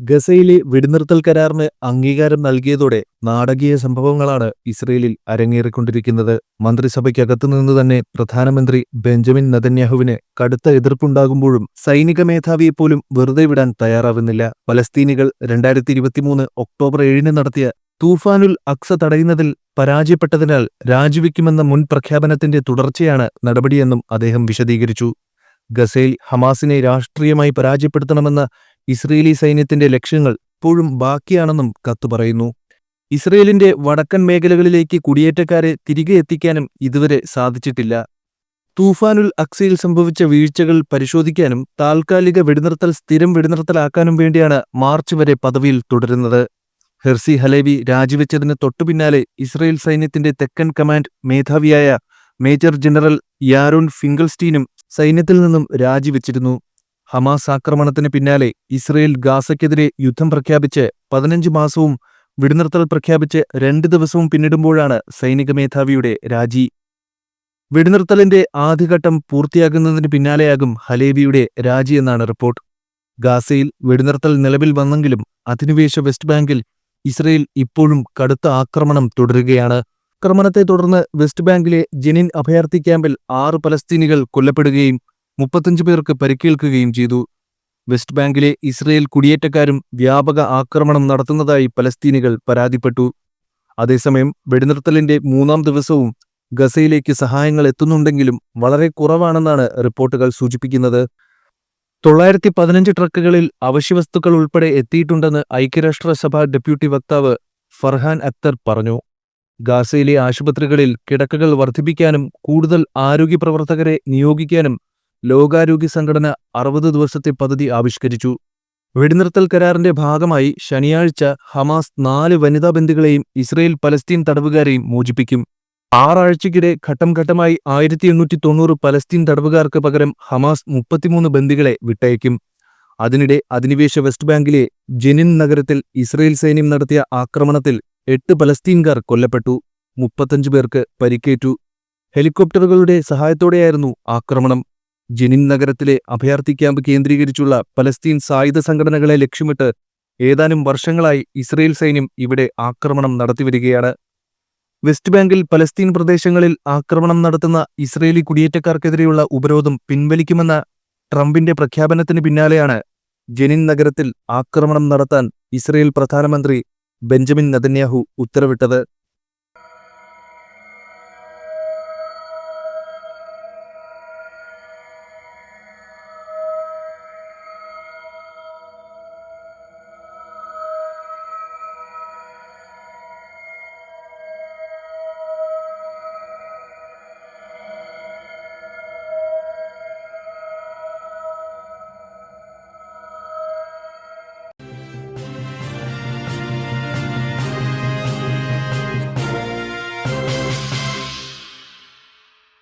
ഗസയിലെ വെടിനിർത്തൽ കരാറിന് അംഗീകാരം നൽകിയതോടെ നാടകീയ സംഭവങ്ങളാണ് ഇസ്രയേലിൽ അരങ്ങേറിക്കൊണ്ടിരിക്കുന്നത്. മന്ത്രിസഭയ്ക്കകത്തുനിന്ന് തന്നെ പ്രധാനമന്ത്രി ബെഞ്ചമിൻ നെതന്യാഹുവിന് കടുത്ത എതിർപ്പുണ്ടാകുമ്പോഴും സൈനിക മേധാവിയെപ്പോലും വെറുതെ വിടാൻ തയ്യാറാവുന്നില്ല. പലസ്തീനികൾ 2023 ഒക്ടോബർ 7 നടത്തിയ തൂഫാനുൽ അക്സ തടയുന്നതിൽ പരാജയപ്പെട്ടതിനാൽ രാജിവെക്കുമെന്ന മുൻ പ്രഖ്യാപനത്തിന്റെ തുടർച്ചയാണ് നടപടിയെന്നും അദ്ദേഹം വിശദീകരിച്ചു. ഗസയിൽ ഹമാസിനെ രാഷ്ട്രീയമായി പരാജയപ്പെടുത്തണമെന്ന ഇസ്രയേലി സൈന്യത്തിന്റെ ലക്ഷ്യങ്ങൾ ഇപ്പോഴും ബാക്കിയാണെന്നും കത്ത് പറയുന്നു. ഇസ്രയേലിന്റെ വടക്കൻ മേഖലകളിലേക്ക് കുടിയേറ്റക്കാരെ തിരികെ എത്തിക്കാനും ഇതുവരെ സാധിച്ചിട്ടില്ല. തൂഫാനുൽ അക്സയിൽ സംഭവിച്ച വീഴ്ചകൾ പരിശോധിക്കാനും താൽക്കാലിക വെടിനിർത്തൽ സ്ഥിരം വെടിനിർത്തലാക്കാനും വേണ്ടിയാണ് മാർച്ച് വരെ പദവിയിൽ തുടരുന്നത്. ഹെർസി ഹലേവി രാജിവെച്ചതിന് തൊട്ടുപിന്നാലെ ഇസ്രയേൽ സൈന്യത്തിന്റെ തെക്കൻ കമാൻഡ് മേധാവിയായ മേജർ ജനറൽ യാരോൺ ഫിംഗൽസ്റ്റീനും സൈന്യത്തിൽ നിന്നും രാജിവെച്ചിരുന്നു. ഹമാസ് ആക്രമണത്തിന് പിന്നാലെ ഇസ്രയേൽ ഗാസയ്ക്കെതിരെ യുദ്ധം പ്രഖ്യാപിച്ച് 15 മാസവും വെടിനിർത്തൽ പ്രഖ്യാപിച്ച് 2 ദിവസവും പിന്നിടുമ്പോഴാണ് സൈനിക മേധാവിയുടെ രാജി. വെടിനിർത്തലിന്റെ ആദ്യഘട്ടം പൂർത്തിയാകുന്നതിന് പിന്നാലെയാകും ഹലേവിയുടെ രാജിയെന്നാണ് റിപ്പോർട്ട്. ഗാസയിൽ വെടിനിർത്തൽ നിലവിൽ വന്നെങ്കിലും അധിനിവേശ വെസ്റ്റ് ബാങ്കിൽ ഇസ്രയേൽ ഇപ്പോഴും കടുത്ത ആക്രമണം തുടരുകയാണ്. ആക്രമണത്തെ തുടർന്ന് വെസ്റ്റ് ബാങ്കിലെ ജെനിൻ അഭയാർത്ഥി ക്യാമ്പിൽ 6 പലസ്തീനികൾ കൊല്ലപ്പെടുകയും 35 പേർക്ക് പരിക്കേൽക്കുകയും ചെയ്തു. വെസ്റ്റ് ബാങ്കിലെ ഇസ്രയേൽ കുടിയേറ്റക്കാരും വ്യാപക ആക്രമണം നടത്തുന്നതായി പലസ്തീനികൾ പരാതിപ്പെട്ടു. അതേസമയം വെടിനിർത്തലിന്റെ 3-ാം ദിവസവും ഗസയിലേക്ക് സഹായങ്ങൾ എത്തുന്നുണ്ടെങ്കിലും വളരെ കുറവാണെന്നാണ് റിപ്പോർട്ടുകൾ സൂചിപ്പിക്കുന്നത്. 915 ട്രക്കുകളിൽ അവശ്യവസ്തുക്കൾ ഉൾപ്പെടെ എത്തിയിട്ടുണ്ടെന്ന് ഐക്യരാഷ്ട്രസഭ ഡെപ്യൂട്ടി വക്താവ് ഫർഹാൻ അക്തർ പറഞ്ഞു. ഗാസയിലെ ആശുപത്രികളിൽ കിടക്കകൾ വർദ്ധിപ്പിക്കാനും കൂടുതൽ ആരോഗ്യ പ്രവർത്തകരെ നിയോഗിക്കാനും ലോകാരോഗ്യ സംഘടന 60 ദിവസത്തെ പദ്ധതി ആവിഷ്കരിച്ചു. വെടിനിർത്തൽ കരാറിന്റെ ഭാഗമായി ശനിയാഴ്ച ഹമാസ് 4 വനിതാ ബന്ദികളെയും ഇസ്രയേൽ പലസ്തീൻ തടവുകാരെയും മോചിപ്പിക്കും. 6 ആഴ്ചയ്ക്കിടെ ഘട്ടം ഘട്ടമായി 1890 പലസ്തീൻ തടവുകാർക്ക് പകരം ഹമാസ് 33 ബന്ദികളെ വിട്ടയക്കും. അതിനിടെ അധിനിവേശ വെസ്റ്റ് ബാങ്കിലെ ജെനിൻ നഗരത്തിൽ ഇസ്രയേൽ സൈന്യം നടത്തിയ ആക്രമണത്തിൽ 8 പലസ്തീൻകാർ കൊല്ലപ്പെട്ടു. 35 പേർക്ക് പരിക്കേറ്റു. ഹെലികോപ്റ്ററുകളുടെ സഹായത്തോടെയായിരുന്നു ആക്രമണം. ജെനിൻ നഗരത്തിലെ അഭയാർത്ഥി ക്യാമ്പ് കേന്ദ്രീകരിച്ചുള്ള പലസ്തീൻ സായുധ സംഘടനകളെ ലക്ഷ്യമിട്ട് ഏതാനും വർഷങ്ങളായി ഇസ്രയേൽ സൈന്യം ഇവിടെ ആക്രമണം നടത്തിവരികയാണ്. വെസ്റ്റ് ബാങ്കിൽ പലസ്തീൻ പ്രദേശങ്ങളിൽ ആക്രമണം നടത്തുന്ന ഇസ്രയേലി കുടിയേറ്റക്കാർക്കെതിരെയുള്ള ഉപരോധം പിൻവലിക്കുമെന്ന ട്രംപിന്റെ പ്രഖ്യാപനത്തിന് പിന്നാലെയാണ് ജെനിൻ നഗരത്തിൽ ആക്രമണം നടത്താൻ ഇസ്രയേൽ പ്രധാനമന്ത്രി ബെഞ്ചമിൻ നെതന്യാഹു ഉത്തരവിട്ടത്.